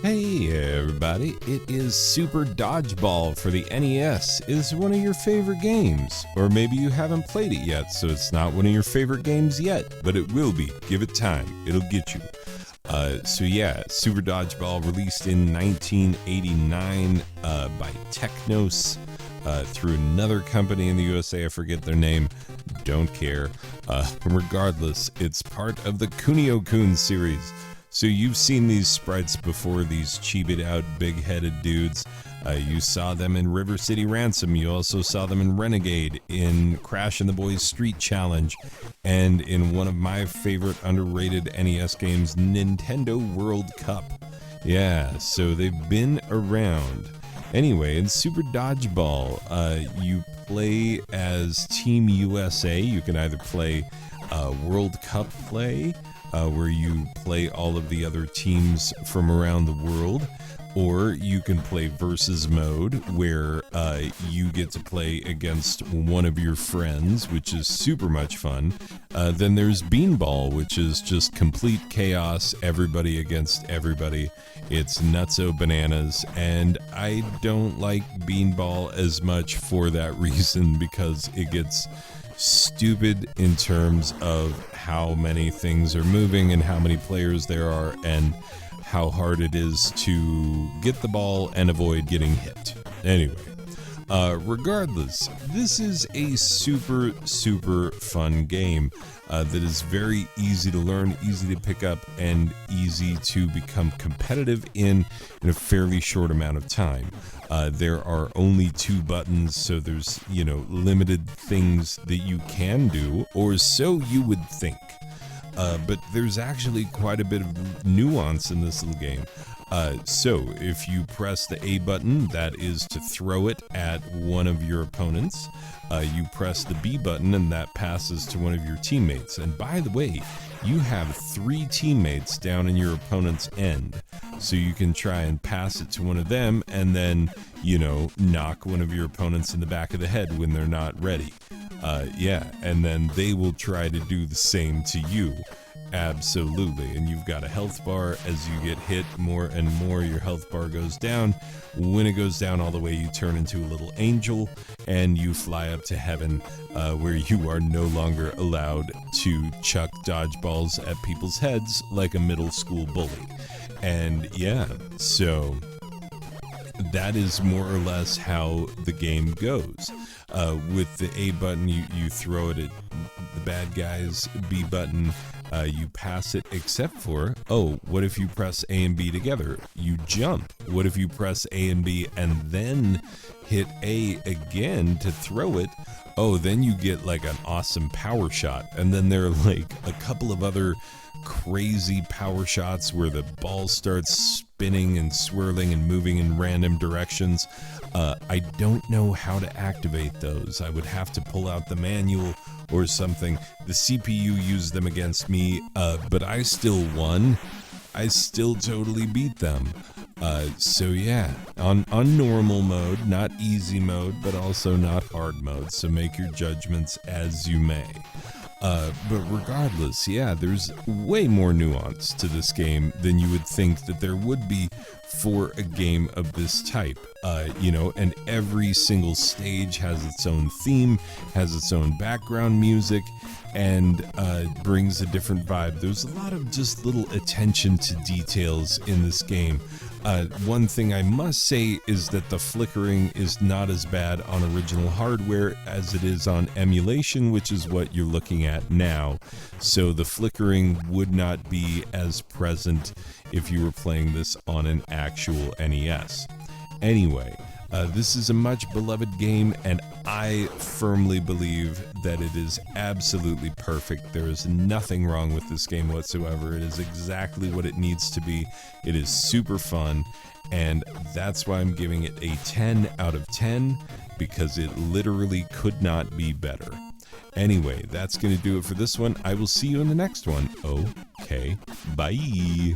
Hey everybody, it is Super Dodgeball for the NES. Is one of your favorite games? Or maybe you haven't played it yet, so it's not one of your favorite games yet, but it will be. Give it time, it'll get you. Super Dodgeball released in 1989 by Technos through another company in the USA. I forget their name, don't care. Regardless, it's part of the Kunio-kun series. So you've seen these sprites before, these cheaped out big-headed dudes. You saw them in River City Ransom. You also saw them in Renegade, in Crash and the Boys Street Challenge, and in one of my favorite underrated NES games, Nintendo World Cup. Yeah, so they've been around. Anyway, in Super Dodgeball, you play as Team USA. You can either play World Cup play, where you play all of the other teams from around the world, or you can play versus mode, where you get to play against one of your friends, which is super much fun. Then there's Beanball, which is just complete chaos, everybody against everybody. It's nutso bananas, and I don't like Beanball as much for that reason, because it gets stupid in terms of how many things are moving and how many players there are and how hard it is to get the ball and avoid getting hit. Anyway, regardless, this is a super fun game that is very easy to learn, easy to pick up, and easy to become competitive in a fairly short amount of time. There are only 2 buttons, so there's, limited things that you can do, or so you would think. But there's actually quite a bit of nuance in this little game. So if you press the A button, that is to throw it at one of your opponents. You press the B button, and that passes to one of your teammates. And by the way, you have 3 teammates down in your opponent's end. So you can try and pass it to one of them and then, knock one of your opponents in the back of the head when they're not ready. And then they will try to do the same to you. Absolutely. And you've got a health bar. As you get hit more and more, your health bar goes down. When it goes down all the way, you turn into a little angel and you fly up to heaven, where you are no longer allowed to chuck dodgeballs at people's heads like a middle school bully. And so that is more or less how the game goes. With the A button, you throw it at the bad guys. B button, you pass it, except for, what if you press A and B together? You jump. What if you press A and B and then hit A again to throw it? Then you get like an awesome power shot. And then there are like a couple of other crazy power shots where the ball starts spinning and swirling and moving in random directions. I don't know how to activate those. I would have to pull out the manual or something. The CPU used them against me, but I still won. I still totally beat them. On normal mode, not easy mode, but also not hard mode, so make your judgments as you may. But regardless, there's way more nuance to this game than you would think that there would be for a game of this type. And every single stage has its own theme, has its own background music, and brings a different vibe. There's a lot of just little attention to details in this game. One thing I must say is that the flickering is not as bad on original hardware as it is on emulation, which is what you're looking at now. So the flickering would not be as present if you were playing this on an actual NES. Anyway, this is a much beloved game, and I firmly believe that it is absolutely perfect. There is nothing wrong with this game whatsoever. It is exactly what it needs to be. It is super fun, and that's why I'm giving it a 10 out of 10, because it literally could not be better. Anyway, that's going to do it for this one. I will see you in the next one. Okay, bye.